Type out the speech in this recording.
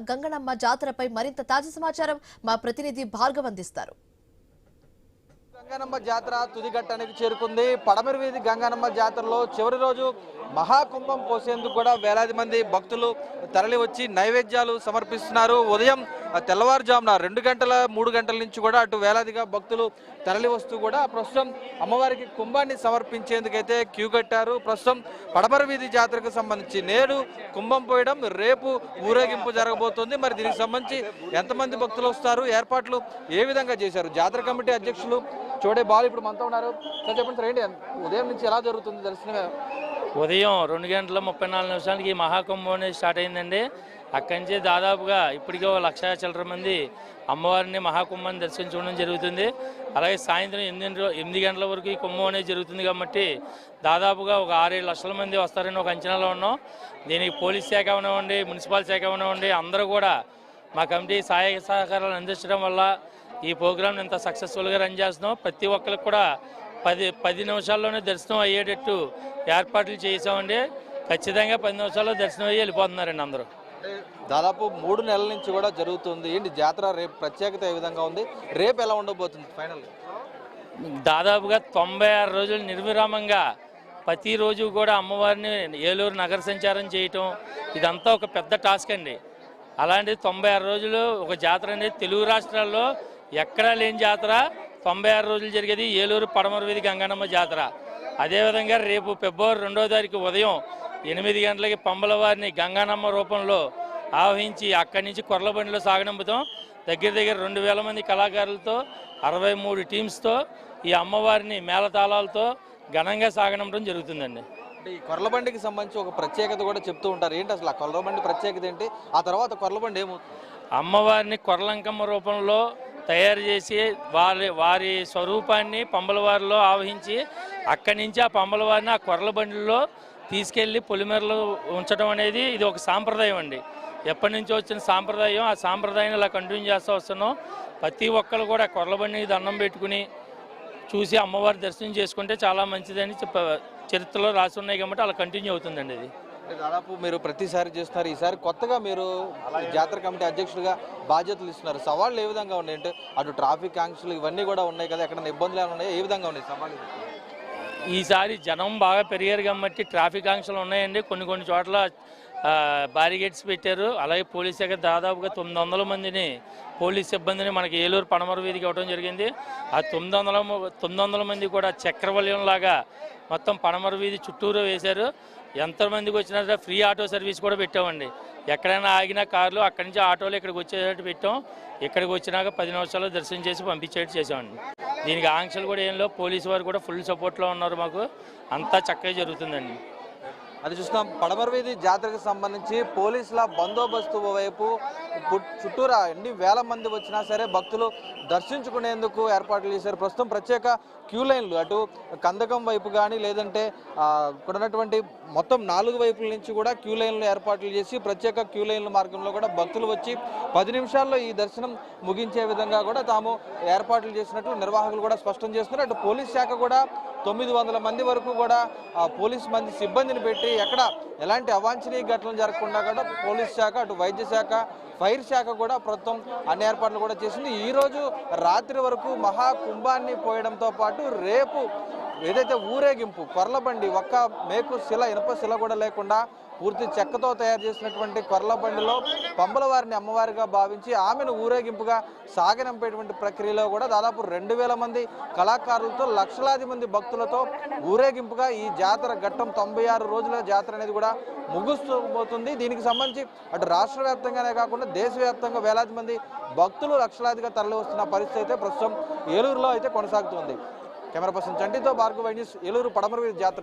గంగనమ్మ జాతరపై మరింత తాజా సమాచారం మా ప్రతినిధి భార్గవ్ అందిస్తారు. గంగనమ్మ జాతర తుది ఘట్టానికి చేరుకుంది. పడమరి వీధి గంగనమ్మ జాతరలో చివరి రోజు మహాకుంభం పోసేందుకు కూడా వేలాది మంది భక్తులు తరలి వచ్చి నైవేద్యాలు సమర్పిస్తున్నారు. ఉదయం తెల్లవారుజామున 2 గంటల 3 గంటల నుంచి కూడా అటు వేలాదిగా భక్తులు తరలి వస్తూ కూడా ప్రస్తుతం అమ్మవారికి కుంభాన్ని సమర్పించేందుకైతే క్యూ కట్టారు. ప్రస్తుతం పడమరి వీధి జాతరకు సంబంధించి నేడు కుంభం పోయడం, రేపు ఊరేగింపు జరగబోతోంది. మరి దీనికి సంబంధించి ఎంతమంది భక్తులు వస్తారు, ఏర్పాట్లు ఏ విధంగా చేశారు? జాతర కమిటీ అధ్యక్షులు చూడే బాలు ఇప్పుడు మనతో ఉన్నారు. సార్ చెప్పండి, రండి, ఉదయం నుంచి ఎలా జరుగుతుంది దర్శనం? ఉదయం 2 గంటల 34 నిమిషాలకి మహాకుంభం అనేది స్టార్ట్ అయిందండి. అక్కడి నుంచి దాదాపుగా ఇప్పటికే 1,00,000 చిల్లర మంది అమ్మవారిని మహాకుంభాన్ని దర్శించుకోవడం జరుగుతుంది. అలాగే సాయంత్రం 8 గంటల వరకు ఈ కుంభం అనేది జరుగుతుంది కాబట్టి దాదాపుగా ఒక 6-7 లక్షల మంది వస్తారని ఒక అంచనాలో ఉన్నాం. దీనికి పోలీస్ శాఖ అవనివ్వండి, మున్సిపల్ శాఖ అవనివ్వండి, అందరూ కూడా మా కమిటీ సహాయ సహకారాలు అందించడం వల్ల ఈ ప్రోగ్రామ్ని ఇంత సక్సెస్ఫుల్గా రన్ చేస్తున్నాం. ప్రతి ఒక్కరికి కూడా 10 నిమిషాల్లోనే దర్శనం అయ్యేటట్టు ఏర్పాట్లు చేసామండి. ఖచ్చితంగా 10 నిమిషాల్లో దర్శనం అయ్యి వెళ్ళిపోతున్నారండి అందరూ. దాదాపు 3 నెలల నుంచి కూడా జరుగుతుంది. ఏంటి జాతర రేపు ప్రత్యేకత ఏ విధంగా ఉంది? రేపు ఎలా ఉండబోతుంది ఫైనల్? దాదాపుగా 96 రోజులు నిర్విరామంగా ప్రతిరోజు కూడా అమ్మవారిని ఏలూరు నగర సంచారం చేయటం ఇదంతా ఒక పెద్ద టాస్క్ అండి. అలాంటి 96 రోజులు ఒక జాతర అనేది తెలుగు రాష్ట్రాల్లో ఎక్కడా లేని జాతర 96 రోజులు జరిగేది ఏలూరు పడమర వీధి గంగనమ్మ జాతర. అదేవిధంగా రేపు ఫిబ్రవరి 2వ తారీఖు ఉదయం 8 గంటలకి పంబల వారిని గంగనమ్మ రూపంలో ఆవహించి అక్కడి నుంచి కొర్ల బండిలో సాగనంపుతాం. దగ్గర 2,000 మంది కళాకారులతో 63 టీమ్స్తో ఈ అమ్మవారిని మేళతాళాలతో ఘనంగా సాగనంపడం జరుగుతుందండి. ఈ కొర్లబండికి సంబంధించి ఒక ప్రత్యేకత కూడా చెప్తూ ఉంటారు. ఏంటి అసలు ఆ కొర్లబండి ప్రత్యేకత ఏంటి? ఆ తర్వాత కొర్లబండి ఏమవుతుంది? అమ్మవారిని కొర్లంకమ్మ రూపంలో తయారు చేసి వారి స్వరూపాన్ని పంబలవారిలో ఆవహించి అక్కడి నుంచి ఆ పంబలవారిని ఆ కొర్ల బండిలో తీసుకెళ్ళి పొలిమేరలో ఉంచడం అనేది ఇది ఒక సాంప్రదాయం అండి. ఎప్పటి నుంచో వచ్చిన సాంప్రదాయం. ఆ సాంప్రదాయాన్ని ఇలా కంటిన్యూ చేస్తూ వస్తున్నాం. ప్రతి ఒక్కరు కూడా కొర్ల బండికి దండం పెట్టుకుని చూసి అమ్మవారి దర్శనం చేసుకుంటే చాలా మంచిదని చరిత్రలో రాసి ఉన్నాయి కాబట్టి అలా కంటిన్యూ అవుతుందండి. ఇది దాదాపు మీరు ప్రతిసారి చేస్తున్నారు, ఈసారి కొత్తగా మీరు జాతర కమిటీ అధ్యక్షుడిగా బాధ్యతలు ఇస్తున్నారు. సవాళ్ళు ఏ విధంగా ఉన్నాయి? అంటే అటు ట్రాఫిక్ ఆంక్షలు ఇవన్నీ కూడా ఉన్నాయి కదా, ఎక్కడైనా ఇబ్బందులు ఏమైనా ఉన్నాయి? ఏ విధంగా ఉన్నాయి సవాళ్ళు? ఈసారి జనం బాగా పెరిగారు కాబట్టి ట్రాఫిక్ ఆంక్షలు ఉన్నాయండి. కొన్ని చోట్ల బారిగేట్స్ పెట్టారు. అలాగే పోలీస్ శాఖ దాదాపుగా 900 మందిని పోలీస్ సిబ్బందిని మనకి ఏలూరు పడమర వీధికి ఇవ్వడం జరిగింది. ఆ 900 మంది కూడా చక్రవలయంలాగా మొత్తం పడమర వీధి చుట్టూరు వేశారు. ఎంతమందికి వచ్చినా ఫ్రీ ఆటో సర్వీస్ కూడా పెట్టామండి. ఎక్కడైనా ఆగిన కార్లు అక్కడి నుంచి ఆటోలు ఇక్కడికి వచ్చేటట్టు పెట్టాం. ఇక్కడికి వచ్చినాక 10 నిమిషాల్లో దర్శనం చేసి పంపించేట్టు చేసామండి. దీనికి ఆంక్షలు కూడా ఏం లేవు. పోలీసు వారు కూడా ఫుల్ సపోర్ట్లో ఉన్నారు. మాకు అంతా చక్కగా జరుగుతుందండి. అది చూస్తున్నాం. పడమర వీధి జాతరకు సంబంధించి పోలీసుల బందోబస్తు వైపు చుట్టూరా ఎన్ని వేల మంది వచ్చినా సరే భక్తులు దర్శించుకునేందుకు ఏర్పాట్లు చేశారు. ప్రస్తుతం ప్రత్యేక క్యూ లైన్లు అటు కందకం వైపు కానీ లేదంటే ఇక్కడ ఉన్నటువంటి మొత్తం 4 వైపుల నుంచి కూడా క్యూ లైన్లు ఏర్పాట్లు చేసి ప్రత్యేక క్యూ లైన్ల మార్గంలో కూడా భక్తులు వచ్చి 10 నిమిషాల్లో ఈ దర్శనం ముగించే విధంగా కూడా తాము ఏర్పాట్లు చేసినట్టు నిర్వాహకులు కూడా స్పష్టం చేస్తున్నారు. అటు పోలీస్ శాఖ కూడా 900 మంది వరకు కూడా పోలీస్ సిబ్బందిని పెట్టి ఎక్కడ ఎలాంటి అవాంఛనీయ ఘటనలు జరగకుండా కూడా పోలీస్ శాఖ, అటు వైద్య శాఖ, ఫైర్ శాఖ కూడా ప్రభుత్వం అన్ని ఏర్పాట్లు కూడా చేసింది. ఈరోజు రాత్రి వరకు మహాకుంభాన్ని పోయడంతో పాటు రేపు ఏదైతే ఊరేగింపు కొర్లబండి ఒక్క మేకు శిల, ఇనుప శిల కూడా లేకుండా పూర్తి చెక్కతో తయారు చేసినటువంటి కొర్ల బండిలో పంబల వారిని అమ్మవారిగా భావించి ఆమెను ఊరేగింపుగా సాగనంపేటువంటి ప్రక్రియలో కూడా దాదాపు 2,000 మంది కళాకారులతో లక్షలాది మంది భక్తులతో ఊరేగింపుగా ఈ జాతర ఘట్టం 96 రోజుల జాతర అనేది కూడా ముగుస్తుపోతుంది. దీనికి సంబంధించి అటు రాష్ట్ర వ్యాప్తంగానే కాకుండా దేశవ్యాప్తంగా వేలాది మంది భక్తులు లక్షలాదిగా తరలి వస్తున్న పరిస్థితి అయితే ప్రస్తుతం ఏలూరులో అయితే కొనసాగుతుంది. కెమెరా పర్సన్ చంటితో భార్గవ్, న్యూస్, ఏలూరు పడమర వీధి జాతర.